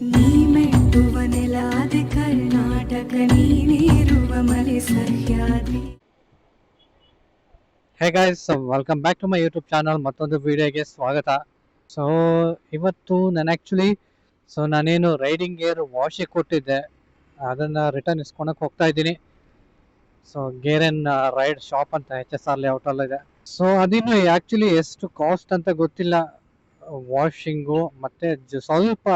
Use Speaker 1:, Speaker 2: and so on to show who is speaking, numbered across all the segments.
Speaker 1: ನೀ ಮೆಟ್ಟುವ ನೆಲಾದೆ ಕರ್ನಾಟಕ ನೀನಿರುವ ಮಲೆ Sahyadri.
Speaker 2: Hey guys, welcome back to my YouTube channel. ಮತ್ತೊಂದು ವಿಡಿಯೋಗೆ ಸ್ವಾಗತ. ಸೊ ಇವತ್ತು ನಾನೇನು ರೈಡಿಂಗ್ ಗೇರ್ ವಾಶಿಗೆ ಕೊಟ್ಟಿದ್ದೆ, ಅದನ್ನು ರಿಟರ್ನ್ ಇಸ್ಕೊಳಕ್ಕೆ ಹೋಗ್ತಾ ಇದ್ದೀನಿ. So gear and ride shop ಅಂತ HSR ಲೇಔಟಲ್ಲಿ ಇದೆ. ಸೊ ಅದಿನ್ನು ಆ್ಯಕ್ಚುಲಿ ಎಷ್ಟು ಕಾಸ್ಟ್ ಅಂತ ಗೊತ್ತಿಲ್ಲ ವಾಷಿಂಗು. ಮತ್ತು ಸ್ವಲ್ಪ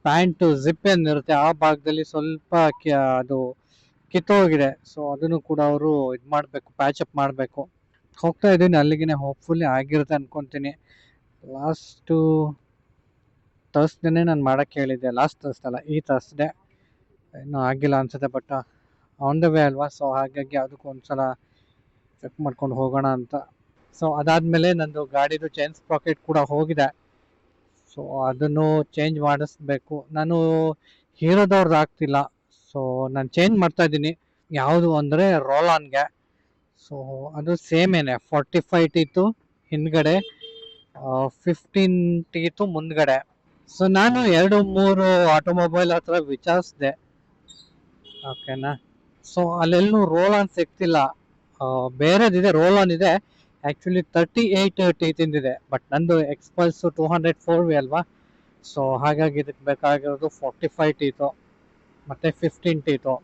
Speaker 2: ಪ್ಯಾಂಟು ಜಿಪ್ ಏನಿರುತ್ತೆ ಆ ಭಾಗದಲ್ಲಿ ಸ್ವಲ್ಪ ಅದು ಕಿತ್ತೋಗಿದೆ. ಸೊ ಅದನ್ನು ಕೂಡ ಅವರು ಇದು ಮಾಡಬೇಕು, ಪ್ಯಾಚಪ್ ಮಾಡಬೇಕು. ಹೋಗ್ತಾ ಇದ್ದೀನಿ ಅಲ್ಲಿಗೆ, ಹೋಪ್ಫುಲ್ಲಿ ಆಗಿರುತ್ತೆ ಅನ್ಕೊತೀನಿ. ಲಾಸ್ಟು ತರ್ಸ್ಡೇನೆ ನಾನು ಮಾಡೋಕ್ಕೆ ಹೇಳಿದ್ದೆ, ಲಾಸ್ಟ್ ತರ್ಸ್ಡೇ ಅಲ್ಲ, ಈ ತರ್ಸ್ಡೇ ಇನ್ನೂ ಆಗಿಲ್ಲ ಅನ್ಸುತ್ತೆ. ಬಟ್ ಆನ್ ದ ವೇ ಅಲ್ವಾ, ಸೊ ಹಾಗಾಗಿ ಅದಕ್ಕೂ ಒಂದ್ಸಲ ಚೆಕ್ ಮಾಡ್ಕೊಂಡು ಹೋಗೋಣ ಅಂತ. ಸೊ ಅದಾದಮೇಲೆ ನಂದು ಗಾಡಿದು ಚೈನ್ ಸ್ಪ್ರಾಕೆಟ್ ಕೂಡ ಹೋಗಿದೆ. ಸೊ ಅದನ್ನು ಚೇಂಜ್ ಮಾಡಿಸ್ಬೇಕು. ನಾನು ಹೀರೋದವ್ರದ್ದು ಆಗ್ತಿಲ್ಲ, ಸೊ ನಾನು ಚೇಂಜ್ ಮಾಡ್ತಾ ಇದ್ದೀನಿ. ಯಾವುದು ಅಂದರೆ ರೋಲ್ ಆನ್ಗೆ. ಸೊ ಅದು ಸೇಮ್ ಏನೇ 45 ಟೀತು ಹಿಂದ್ಗಡೆ, 15 ಟೀತು ಮುಂದ್ಗಡೆ. ಸೊ ನಾನು 2-3 ಆಟೋಮೊಬೈಲ್ ಹತ್ರ ವಿಚಾರಿಸಿದೆ, ಓಕೆನಾ. ಸೊ ಅಲ್ಲೆಲ್ಲೂ ರೋಲ್ ಆನ್ ಸಿಗ್ತಿಲ್ಲ. ಬೇರೆದಿದೆ, ರೋಲ್ ಆನ್ ಇದೆ ಆ್ಯಕ್ಚುಲಿ 38 ಟೀತಿಂದಿದೆ. ಬಟ್ ನಂದು ಎಕ್ಸ್ಪಲ್ಸು 204 ಅಲ್ವಾ, ಸೊ ಹಾಗಾಗಿ ಇದಕ್ಕೆ ಬೇಕಾಗಿರೋದು 45 ಟೀತು ಮತ್ತು 15 ಟೀತು.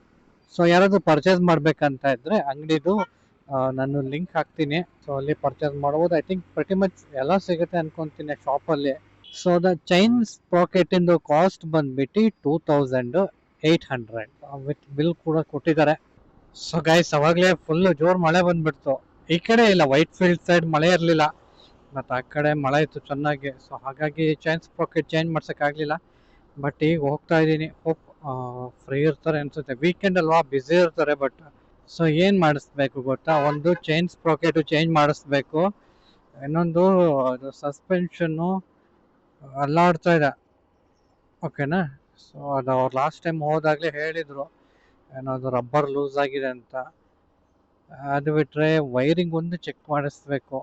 Speaker 2: ಸೊ ಯಾರಾದರೂ ಪರ್ಚೇಸ್ ಮಾಡಬೇಕಂತ ಇದ್ದರೆ ಅಂಗಡಿದು ನಾನು ಲಿಂಕ್ ಹಾಕ್ತೀನಿ. ಸೊ ಅಲ್ಲಿ ಪರ್ಚೇಸ್ ಮಾಡ್ಬೋದು. ಐ ಥಿಂಕ್ ಪ್ರೆಟಿ ಮಚ್ ಎಲ್ಲ ಸಿಗುತ್ತೆ ಅನ್ಕೊತೀನಿ ಶಾಪಲ್ಲಿ. ಸೊ ದ ಚೈನ್ ಸ್ಪ್ರಾಕೆಟಿಂದು ಕಾಸ್ಟ್ ಬಂದ್ಬಿಟ್ಟು 2800 ವಿತ್ ಬಿಲ್ ಕೂಡ ಕೊಟ್ಟಿದ್ದಾರೆ. ಸೊ ಗೈಸ್, ಅವಾಗಲೇ ಫುಲ್ಲು ಜೋರು ಮಳೆ ಬಂದ್ಬಿಡ್ತು. ಈ ಕಡೆ ಇಲ್ಲ, ವೈಟ್ ಫೀಲ್ಡ್ ಸೈಡ್ ಮಳೆ ಇರಲಿಲ್ಲ, ಮತ್ತು ಆ ಕಡೆ ಮಳೆ ಇತ್ತು ಚೆನ್ನಾಗಿ. ಸೊ ಹಾಗಾಗಿ ಚೈನ್ ಸ್ಪ್ರಾಕೆಟ್ ಚೇಂಜ್ ಮಾಡ್ಸೋಕ್ಕಾಗಲಿಲ್ಲ. ಬಟ್ ಈಗ ಹೋಗ್ತಾ ಇದ್ದೀನಿ. ಹೋಪ್ ಫ್ರೀ ಇರ್ತಾರೆ ಅನಿಸುತ್ತೆ, ವೀಕೆಂಡ್ ಅಲ್ವಾ, ಬ್ಯುಸಿ ಇರ್ತಾರೆ. ಬಟ್ ಸೊ ಏನು ಮಾಡಿಸ್ಬೇಕು ಗೊತ್ತಾ, ಒಂದು ಚೈನ್ ಸ್ಪ್ರಾಕೆಟು ಚೇಂಜ್ ಮಾಡಿಸ್ಬೇಕು, ಇನ್ನೊಂದು ಅದು ಸಸ್ಪೆನ್ಷನ್ನು ಅಲ್ಲಾಡ್ತಾ ಇದೆ, ಓಕೆನಾ. ಸೊ ಅದು ಅವ್ರು ಲಾಸ್ಟ್ ಟೈಮ್ ಹೋದಾಗಲೇ ಹೇಳಿದರು, ಏನದು ರಬ್ಬರ್ ಲೂಸ್ ಆಗಿದೆ ಅಂತ. ಅದು ಬಿಟ್ಟರೆ ವೈರಿಂಗ್ ಒಂದು ಚೆಕ್ ಮಾಡಿಸ್ಬೇಕು.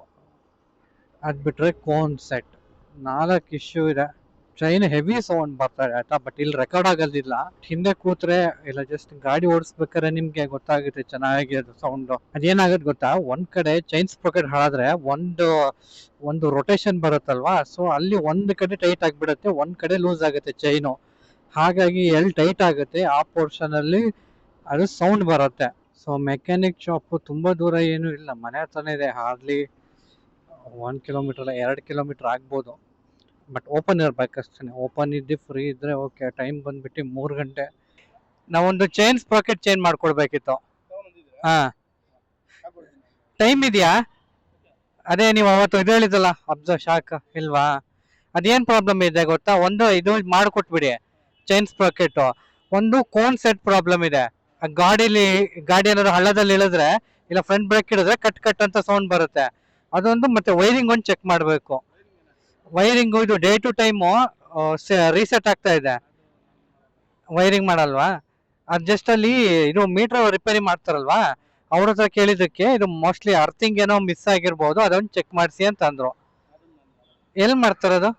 Speaker 2: ಅದು ಬಿಟ್ಟರೆ ಕೋನ್ ಸೆಟ್ 4 ಇಶ್ಯೂ ಇದೆ. ಚೈನ್ ಹೆವಿ ಸೌಂಡ್ ಬರ್ತಾರೆ ಆಯ್ತಾ, ಬಟ್ ಇಲ್ಲಿ ರೆಕಾರ್ಡ್ ಆಗೋದಿಲ್ಲ. ಹಿಂದೆ ಕೂತ್ರೆ ಇಲ್ಲ ಜಸ್ಟ್ ಗಾಡಿ ಓಡಿಸ್ಬೇಕಾದ್ರೆ ನಿಮಗೆ ಗೊತ್ತಾಗುತ್ತೆ ಚೆನ್ನಾಗಿ ಅದು ಸೌಂಡು. ಅದೇನಾಗುತ್ತೆ ಗೊತ್ತಾ, ಒಂದು ಕಡೆ ಚೈನ್ ಸ್ಪ್ರಾಕೆಟ್ ಹಾಳಾದ್ರೆ ಒಂದು ರೊಟೇಷನ್ ಬರುತ್ತಲ್ವಾ, ಸೊ ಅಲ್ಲಿ ಒಂದು ಕಡೆ ಟೈಟ್ ಆಗಿಬಿಡುತ್ತೆ, ಒಂದು ಕಡೆ ಲೂಸ್ ಆಗುತ್ತೆ ಚೈನು. ಹಾಗಾಗಿ ಎಲ್ಲಿ ಟೈಟ್ ಆಗುತ್ತೆ ಆ ಪೋರ್ಷನಲ್ಲಿ ಅದು ಸೌಂಡ್ ಬರುತ್ತೆ. ಸೊ ಮೆಕ್ಯಾನಿಕ್ ಶಾಪು ತುಂಬ ದೂರ ಏನೂ ಇಲ್ಲ, ಮನೆ ಹತ್ರನೇ ಇದೆ. ಹಾರ್ಡ್ಲಿ 1 ಕಿಲೋಮೀಟರ್ ಅಲ್ಲ, 2 ಕಿಲೋಮೀಟರ್ ಆಗ್ಬೋದು. ಬಟ್ ಓಪನ್ ಇರಬೇಕಷ್ಟೇ. ಓಪನ್ ಇದ್ದು ಫ್ರೀ ಇದ್ದರೆ ಓಕೆ. ಟೈಮ್ ಬಂದುಬಿಟ್ಟು 3 ಗಂಟೆ. ನಾವೊಂದು ಚೈನ್ ಸ್ಪ್ರಾಕೆಟ್ ಚೇಂಜ್ ಮಾಡ್ಕೊಡ್ಬೇಕಿತ್ತು. ಹಾಂ, ಟೈಮ್ ಇದೆಯಾ? ಅದೇ ನೀವು ಅವತ್ತು ಇದು ಹೇಳಿದಲ್ಲ, ಅಬ್ಸರ್ವ್ ಶಾಕ್ ಇಲ್ವಾ? ಅದೇನು ಪ್ರಾಬ್ಲಮ್ ಇದೆ ಗೊತ್ತಾ, ಒಂದು ಇದು ಮಾಡಿಕೊಟ್ಬಿಡಿ ಚೈನ್ ಸ್ಪ್ರಾಕೆಟು. ಒಂದು ಕೋನ್ ಸೆಟ್ ಪ್ರಾಬ್ಲಮ್ ಇದೆ. ಗಾಡಿ ಏನಾದ್ರು ಹಳ್ಳದಲ್ಲಿ ಇಳಿದ್ರೆ ಇಲ್ಲ ಫ್ರಂಟ್ ಬ್ರೇಕ್ ಹಿಡಿದ್ರೆ ಕಟ್ ಕಟ್ ಅಂತ ಸೌಂಡ್ ಬರುತ್ತೆ, ಅದೊಂದು. ಮತ್ತೆ ವೈರಿಂಗ್ ಒಂದು ಚೆಕ್ ಮಾಡಬೇಕು. ವೈರಿಂಗು ಇದು ಡೇ ಟು ಟೈಮು ರೀಸೆಟ್ ಆಗ್ತಾ ಇದೆ. ವೈರಿಂಗ್ ಮಾಡಲ್ವಾ? ಅದು ಜಸ್ಟ್ ಅಲ್ಲಿ ಇದು ಮೀಟರ್ ರಿಪೇರಿ ಮಾಡ್ತಾರಲ್ವಾ, ಅವ್ರ ಹತ್ರ ಕೇಳಿದ್ದಕ್ಕೆ ಇದು ಮೋಸ್ಟ್ಲಿ ಅರ್ಥಿಂಗ್ ಏನೋ ಮಿಸ್ ಆಗಿರ್ಬೋದು, ಅದೊಂದು ಚೆಕ್ ಮಾಡಿಸಿ ಅಂತ ಅಂದರು. ಎಲ್ಲಿ ಮಾಡ್ತಾರದು?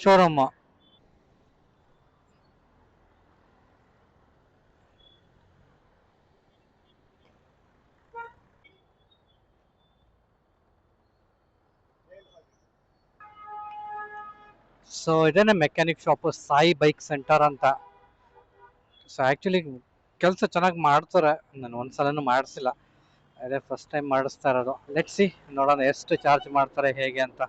Speaker 2: ಶೋರೂಮು. ಸೊ ಇದೇನೆ mechanic shop, Sai bike centre ಅಂತ. ಸೊ ಆ್ಯಕ್ಚುಲಿ ಕೆಲಸ ಚೆನ್ನಾಗಿ ಮಾಡ್ತಾರೆ, ನಾನು ಒಂದ್ಸಲನೂ ಮಾಡಿಸಿಲ್ಲ, ಅದೇ ಫಸ್ಟ್ ಟೈಮ್ ಮಾಡಿಸ್ತಾ ಇರೋದು. ಲೆಟ್ಸ್ ಸಿ, ನೋಡೋಣ ಎಷ್ಟು ಚಾರ್ಜ್ ಮಾಡ್ತಾರೆ ಹೇಗೆ ಅಂತ.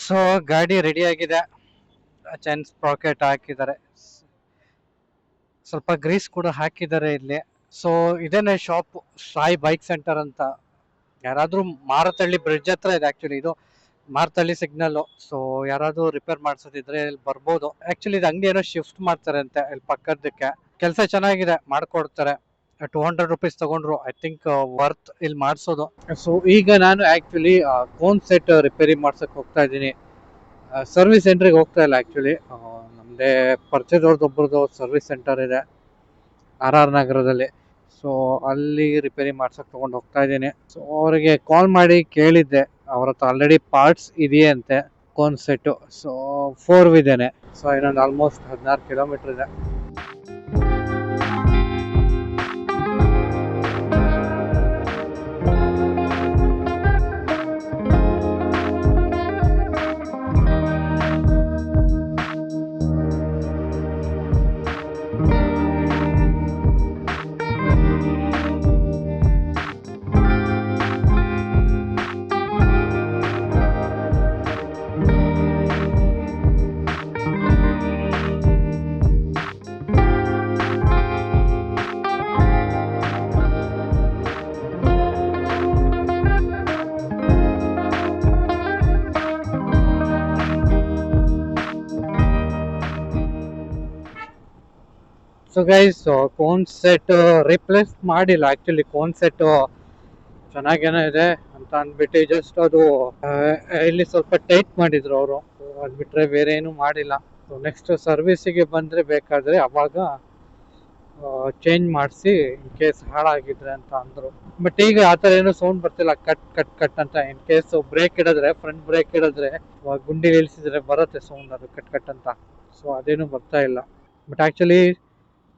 Speaker 2: ಸೊ ಗಾಡಿ ರೆಡಿ ಆಗಿದೆ, ಚೈನ್ ಸ್ಪ್ರಾಕೆಟ್ ಹಾಕಿದ್ದಾರೆ, ಸ್ವಲ್ಪ ಗ್ರೀಸ್ ಕೂಡ ಹಾಕಿದ್ದಾರೆ ಇಲ್ಲಿ. ಸೊ ಇದೇನೆ ಶಾಪ್, ಸಾಯಿ ಬೈಕ್ ಸೆಂಟರ್ ಅಂತ. ಯಾರಾದ್ರೂ ಮಾರತಳ್ಳಿ ಬ್ರಿಡ್ಜ್ ಹತ್ರ ಇದೆ ಆಕ್ಚುಲಿ, ಇದು ಮಾರತಳ್ಳಿ ಸಿಗ್ನಲ್. ಸೊ ಯಾರಾದ್ರೂ ರಿಪೇರ್ ಮಾಡ್ಸೋದಿದ್ರೆ ಇಲ್ಲಿ ಬರ್ಬೋದು. ಆಕ್ಚುಲಿ ಇದು ಅಂಗಡಿ ಏನೋ ಶಿಫ್ಟ್ ಮಾಡ್ತಾರೆ ಅಂತೆ ಇಲ್ಲಿ ಪಕ್ಕದಕ್ಕೆ. ಕೆಲಸ ಚೆನ್ನಾಗಿದೆ, ಮಾಡ್ಕೊಡ್ತಾರೆ. 200 rupees ತಗೊಂಡ್ರು, ಐ ಥಿಂಕ್ ವರ್ತ್ ಇಲ್ಲಿ ಮಾಡಿಸೋದು. ಸೊ ಈಗ ನಾನು ಆಕ್ಚುಲಿ ಕೋನ್ ಸೆಟ್ ರಿಪೇರಿ ಮಾಡ್ಸಕ್ ಹೋಗ್ತಾ ಇದ್ದೀನಿ. ಸರ್ವಿಸ್ ಸೆಂಟ್ರಿಗೆ ಹೋಗ್ತಾ ಇಲ್ಲ ಆಕ್ಚುಲಿ, ನಮ್ದೇ ಪರಿಚಯದವ್ರದ್ದೊಬ್ಬರದು ಸರ್ವಿಸ್ ಸೆಂಟರ್ ಇದೆ RR ನಗರದಲ್ಲಿ. ಸೊ ಅಲ್ಲಿ ರಿಪೇರಿ ಮಾಡ್ಸಕ್ ತಗೊಂಡು ಹೋಗ್ತಾ ಇದ್ದೀನಿ. ಸೊ ಅವರಿಗೆ ಕಾಲ್ ಮಾಡಿ ಕೇಳಿದ್ದೆ, ಅವ್ರ ಹತ್ರ ಆಲ್ರೆಡಿ ಪಾರ್ಟ್ಸ್ ಇದೆಯಂತೆ ಕೋನ್ ಸೆಟ್. ಸೊ 4 ಇದೇನೆ. ಸೊ ಇನ್ನೊಂದು ಆಲ್ಮೋಸ್ಟ್ 16 ಕಿಲೋಮೀಟರ್ ಇದೆ. So guys, cone set replace ಮಾಡಿಲ್ಲ ಆಕ್ಚುಲಿ. ಕೋನ್ ಸೆಟ್ ಚೆನ್ನಾಗೇನೋ ಇದೆ ಅಂತ ಅಂದ್ಬಿಟ್ಟು ಜಸ್ಟ್ ಅದು ಇಲ್ಲಿ ಸ್ವಲ್ಪ ಟೈಟ್ ಮಾಡಿದ್ರು ಅವರು, ಅದ್ ಬಿಟ್ರೆ ಬೇರೆ ಏನು ಮಾಡಿಲ್ಲ. ಸೊ ನೆಕ್ಸ್ಟ್ ಸರ್ವಿಸಿಗೆ ಬಂದ್ರೆ ಬೇಕಾದ್ರೆ ಅವಾಗ ಚೇಂಜ್ ಮಾಡಿಸಿ ಇನ್ ಕೇಸ್ ಹಾಳಾಗಿದ್ರೆ ಅಂತ ಅಂದ್ರು. ಬಟ್ ಈಗ ಆತರ ಏನು ಸೌಂಡ್ ಬರ್ತಿಲ್ಲ, ಕಟ್ ಕಟ್ ಕಟ್ ಅಂತ. ಇನ್ ಕೇಸ್ ಬ್ರೇಕ್ ಇಡಿದ್ರೆ, ಫ್ರಂಟ್ ಬ್ರೇಕ್ ಇಡಿದ್ರೆ, ಗುಂಡಿ ಇಳಿಸಿದ್ರೆ ಬರುತ್ತೆ ಸೌಂಡ್, ಅದು ಕಟ್ ಕಟ್ ಅಂತ. ಸೊ ಅದೇನು ಬರ್ತಾ ಇಲ್ಲ. ಬಟ್ ಆಕ್ಚುಲಿ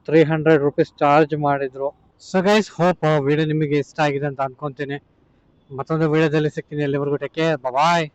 Speaker 2: 300 rupees ಚಾರ್ಜ್ ಮಾಡಿದ್ರು. ಸೊ ಗೈಸ್, ಹೋಪ್ ವಿಡಿಯೋ ನಿಮಗೆ ಇಷ್ಟ ಆಗಿದೆ ಅಂತ ಅನ್ಕೊಂತೀನಿ. ಮತ್ತೊಂದು ವಿಡಿಯೋದಲ್ಲಿ ಸಿಗ್ತೀನಿ. ಎಲ್ಲಿವರೆಗೂ ಟೇಕ್ ಕೇರ್, ಬಾಯ್.